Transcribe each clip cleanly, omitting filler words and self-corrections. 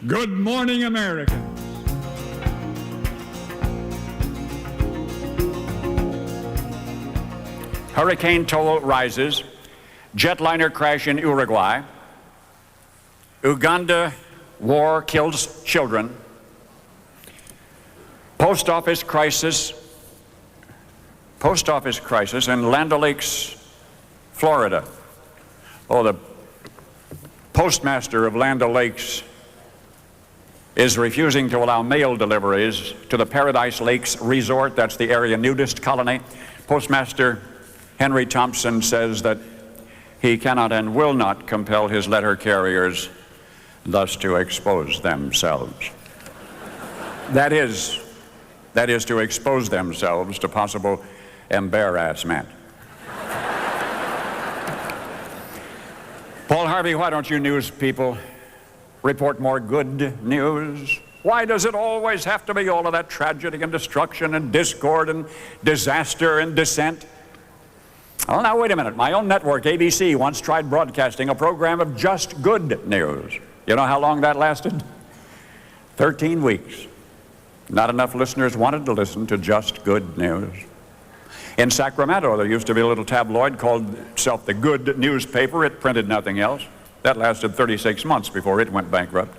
Good morning, America. Hurricane toll rises. Jetliner crash in Uruguay. Uganda war kills children. Post office crisis in Land O'Lakes, Florida. Oh, the postmaster of Land O'Lakes is refusing to allow mail deliveries to the Paradise Lakes Resort. That's the area nudist colony. Postmaster Henry Thompson says that he cannot and will not compel his letter carriers thus to expose themselves. That is to expose themselves to possible embarrassment. Paul Harvey, why don't you news people report more good news? Why does it always have to be all of that tragedy and destruction and discord and disaster and dissent? Oh, now wait a minute. My own network, ABC, once tried broadcasting a program of just good news. You know how long that lasted? 13 weeks. Not enough listeners wanted to listen to just good news. In Sacramento, there used to be a little tabloid called itself the Good Newspaper. It printed nothing else. That lasted 36 months before it went bankrupt.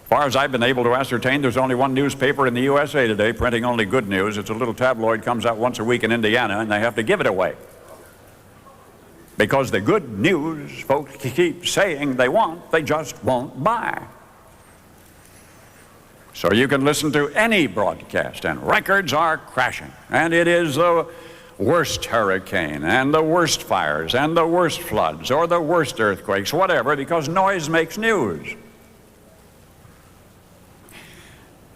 As far as I've been able to ascertain, there's only one newspaper in the USA today printing only good news. It's a little tabloid, comes out once a week in Indiana, and they have to give it away. Because the good news folks keep saying they want, they just won't buy. So you can listen to any broadcast, and records are crashing. And it is the worst hurricane, and the worst fires, and the worst floods, or the worst earthquakes, whatever, because noise makes news.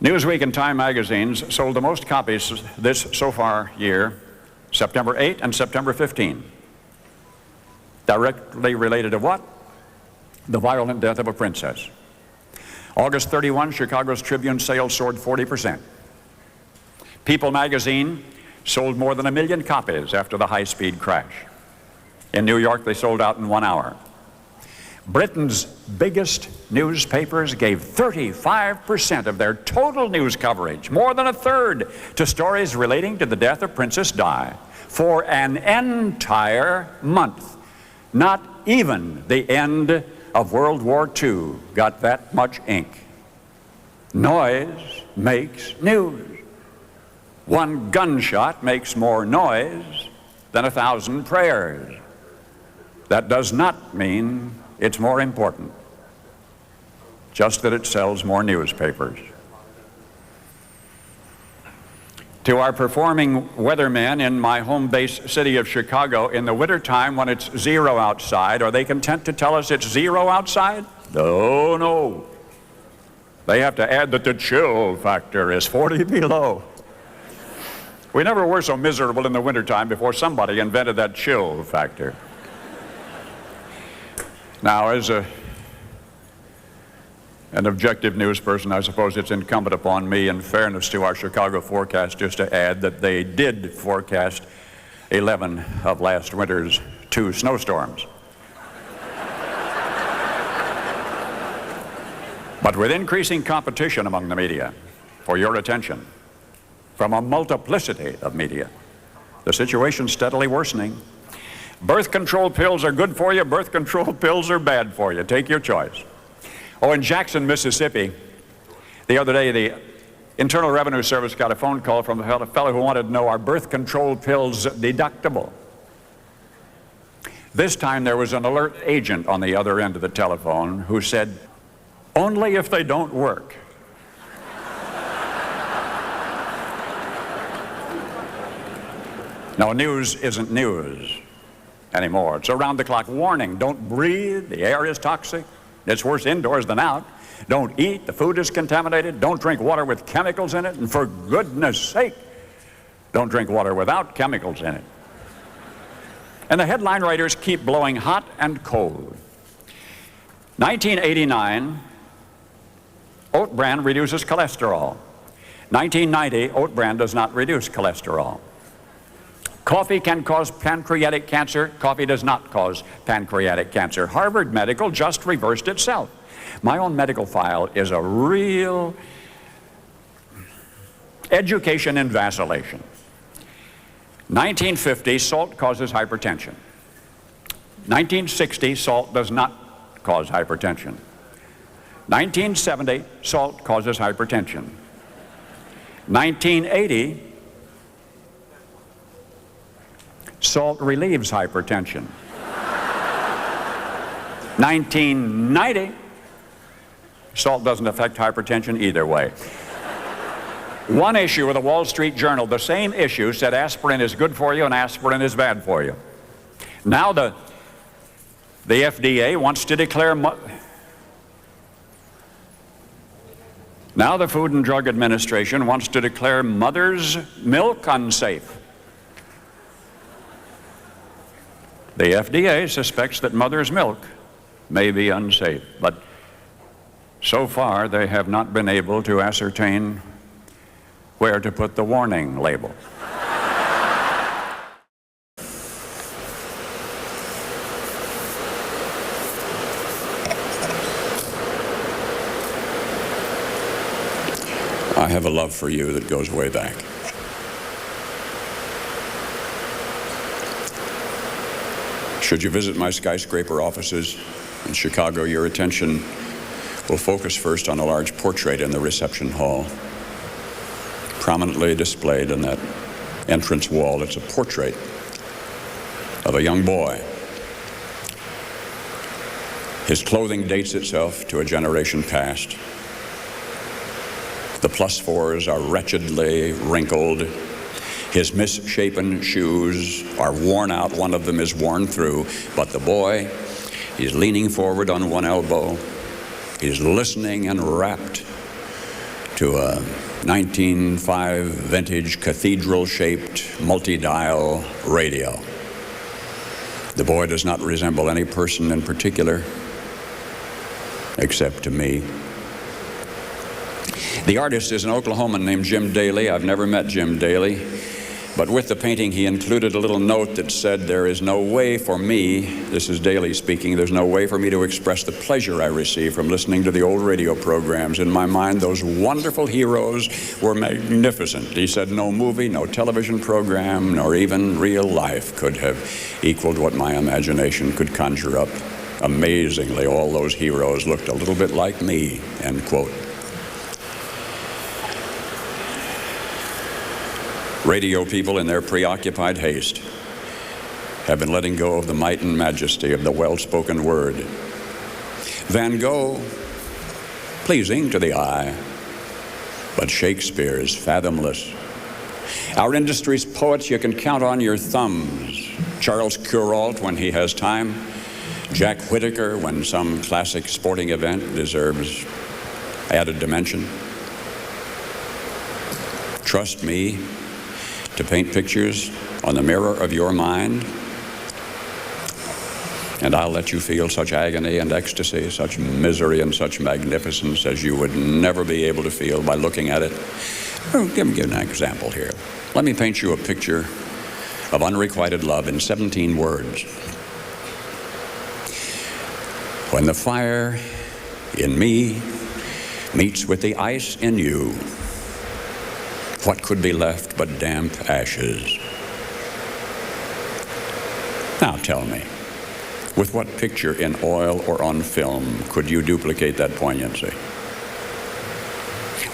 Newsweek and Time magazines sold the most copies this so far year, September 8 and September 15. Directly related to what? The violent death of a princess. August 31, Chicago's Tribune sales soared 40%. People magazine sold more than 1 million copies after the high-speed crash. In New York, they sold out in 1 hour. Britain's biggest newspapers gave 35% of their total news coverage, more than a third, to stories relating to the death of Princess Di for an entire month. Not even the end of World War II got that much ink. Noise makes news. One gunshot makes more noise than 1,000 prayers. That does not mean it's more important, just that it sells more newspapers. To our performing weathermen in my home base city of Chicago, in the wintertime when it's 0 outside, are they content to tell us it's 0 outside? No, no. They have to add that the chill factor is 40 below. We never were so miserable in the wintertime before somebody invented that chill factor. Now, as an objective news person, I suppose it's incumbent upon me, in fairness to our Chicago forecasters, to add that they did forecast 11 of last winter's 2 snowstorms. But with increasing competition among the media for your attention, from a multiplicity of media, the situation's steadily worsening. Birth control pills are good for you, birth control pills are bad for you. Take your choice. Oh, in Jackson, Mississippi, the other day, the Internal Revenue Service got a phone call from a fellow who wanted to know, are birth control pills deductible? This time there was an alert agent on the other end of the telephone who said, only if they don't work. No, news isn't news anymore. It's around-the-clock warning. Don't breathe. The air is toxic. It's worse indoors than out. Don't eat. The food is contaminated. Don't drink water with chemicals in it. And for goodness sake, don't drink water without chemicals in it. And the headline writers keep blowing hot and cold. 1989, oat bran reduces cholesterol. 1990, oat bran does not reduce cholesterol. Coffee can cause pancreatic cancer. Coffee does not cause pancreatic cancer. Harvard Medical just reversed itself. My own medical file is a real education in vacillation. 1950, salt causes hypertension. 1960, salt does not cause hypertension. 1970, salt causes hypertension. 1980, salt relieves hypertension. 1990, salt doesn't affect hypertension either way. One issue of the Wall Street Journal, the same issue, said aspirin is good for you and aspirin is bad for you. Now the FDA wants to declare, now the Food and Drug Administration wants to declare mother's milk unsafe. The FDA suspects that mother's milk may be unsafe, but so far they have not been able to ascertain where to put the warning label. I have a love for you that goes way back. Should you visit my skyscraper offices in Chicago, your attention will focus first on a large portrait in the reception hall. Prominently displayed on that entrance wall, it's a portrait of a young boy. His clothing dates itself to a generation past. The +4s are wretchedly wrinkled. His misshapen shoes are worn out. One of them is worn through. But the boy, he's leaning forward on one elbow. He's listening and rapt to a 1905 vintage cathedral-shaped multi-dial radio. The boy does not resemble any person in particular, except to me. The artist is an Oklahoman named Jim Daly. I've never met Jim Daly, but with the painting he included a little note that said, "There is no way for me," this is Daly speaking, "there's no way for me to express the pleasure I receive from listening to the old radio programs. In my mind, those wonderful heroes were magnificent." He said, "No movie, no television program, nor even real life could have equaled what my imagination could conjure up. Amazingly, all those heroes looked a little bit like me," end quote. Radio people, in their preoccupied haste, have been letting go of the might and majesty of the well-spoken word. Van Gogh, pleasing to the eye, but Shakespeare is fathomless. Our industry's poets, you can count on your thumbs. Charles Kuralt, when he has time. Jack Whittaker, when some classic sporting event deserves added dimension. Trust me to paint pictures on the mirror of your mind, and I'll let you feel such agony and ecstasy, such misery and such magnificence as you would never be able to feel by looking at it. Well, give me an example here. Let me paint you a picture of unrequited love in 17 words. When the fire in me meets with the ice in you, what could be left but damp ashes? Now tell me, with what picture in oil or on film could you duplicate that poignancy?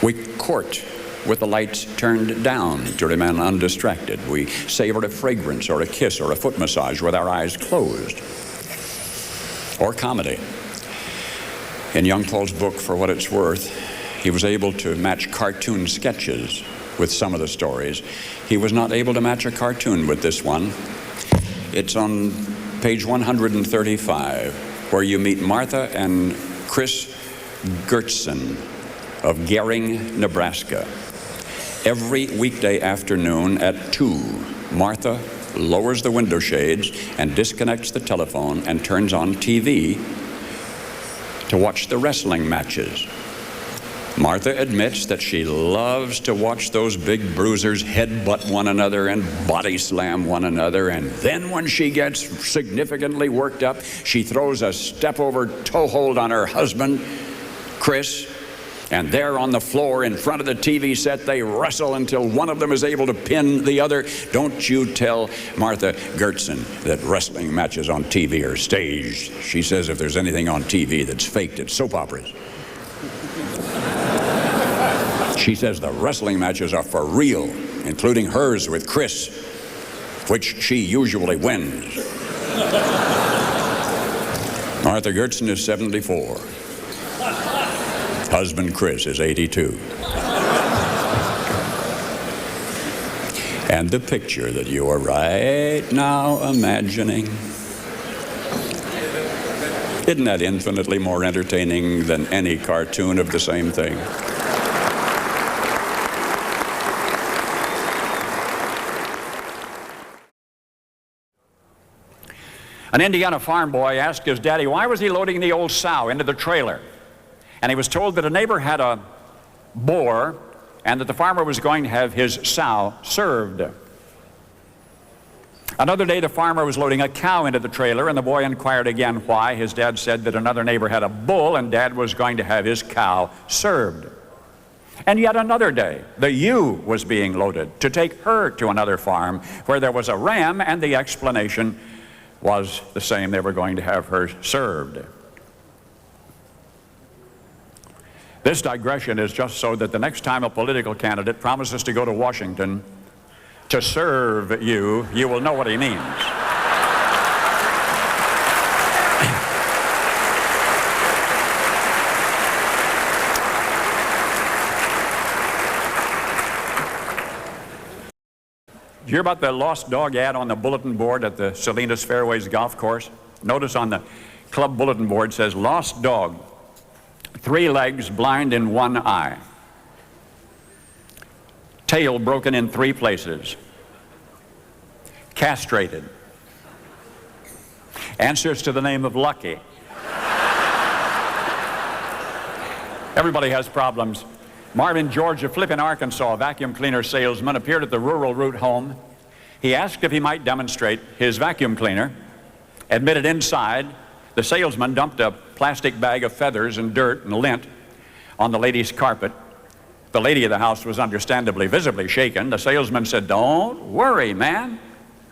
We court with the lights turned down to remain undistracted. We savor a fragrance or a kiss or a foot massage with our eyes closed. Or comedy. In young Paul's book, For What It's Worth, he was able to match cartoon sketches with some of the stories. He was not able to match a cartoon with this one. It's on page 135, where you meet Martha and Chris Gertson of Gering, Nebraska. Every weekday afternoon at 2, Martha lowers the window shades and disconnects the telephone and turns on TV to watch the wrestling matches. Martha admits that she loves to watch those big bruisers headbutt one another and body slam one another, and then when she gets significantly worked up, she throws a step-over toe hold on her husband, Chris, and there on the floor in front of the TV set they wrestle until one of them is able to pin the other. Don't you tell Martha Gertson that wrestling matches on TV are staged. She says if there's anything on TV that's faked, it's soap operas. She says the wrestling matches are for real, including hers with Chris, which she usually wins. Martha Gertson is 74. Husband Chris is 82. And the picture that you are right now imagining, isn't that infinitely more entertaining than any cartoon of the same thing? An Indiana farm boy asked his daddy why was he loading the old sow into the trailer. And he was told that a neighbor had a boar and that the farmer was going to have his sow served. Another day the farmer was loading a cow into the trailer and the boy inquired again why. His dad said that another neighbor had a bull and Dad was going to have his cow served. And yet another day the ewe was being loaded to take her to another farm where there was a ram, and the explanation was the same. They were going to have her served. This digression is just so that the next time a political candidate promises to go to Washington to serve you, you will know what he means. Did you hear about the lost dog ad on the bulletin board at the Salinas Fairways Golf Course? Notice on the club bulletin board says, lost dog, 3 legs, blind in 1 eye. Tail broken in 3 places. Castrated. Answers to the name of Lucky. Everybody has problems. Marvin George, a Flippin, Arkansas vacuum cleaner salesman, appeared at the rural route home. He asked if he might demonstrate his vacuum cleaner. Admitted inside, the salesman dumped a plastic bag of feathers and dirt and lint on the lady's carpet. The lady of the house was understandably visibly shaken. The salesman said, "Don't worry, man.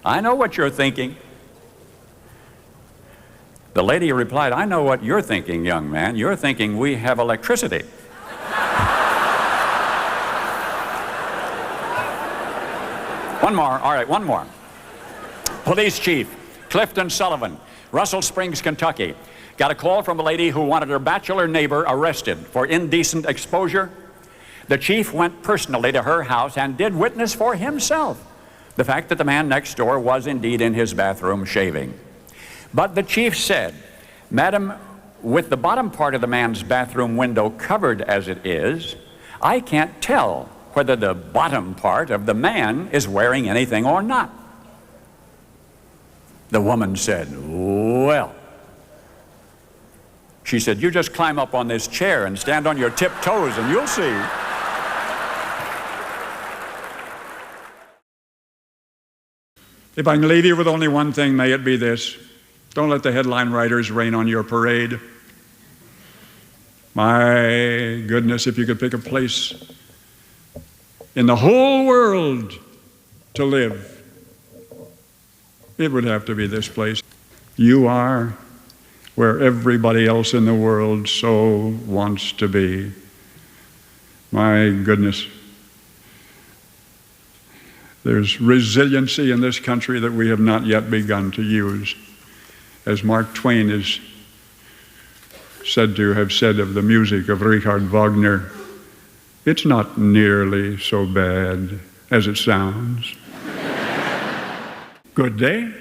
I know what you're thinking." The lady replied, "I know what you're thinking, young man. You're thinking we have electricity." One more, all right, one more. Police Chief Clifton Sullivan, Russell Springs, Kentucky, got a call from a lady who wanted her bachelor neighbor arrested for indecent exposure. The chief went personally to her house and did witness for himself the fact that the man next door was indeed in his bathroom shaving. But the chief said, "Madam, with the bottom part of the man's bathroom window covered as it is, I can't tell whether the bottom part of the man is wearing anything or not." The woman said, "Well," she said, "you just climb up on this chair and stand on your tiptoes and you'll see." If I can leave you with only one thing, may it be this: don't let the headline writers rain on your parade. My goodness, if you could pick a place in the whole world to live, it would have to be this place. You are where everybody else in the world so wants to be. My goodness. There's resiliency in this country that we have not yet begun to use. As Mark Twain is said to have said of the music of Richard Wagner, it's not nearly so bad as it sounds. Good day.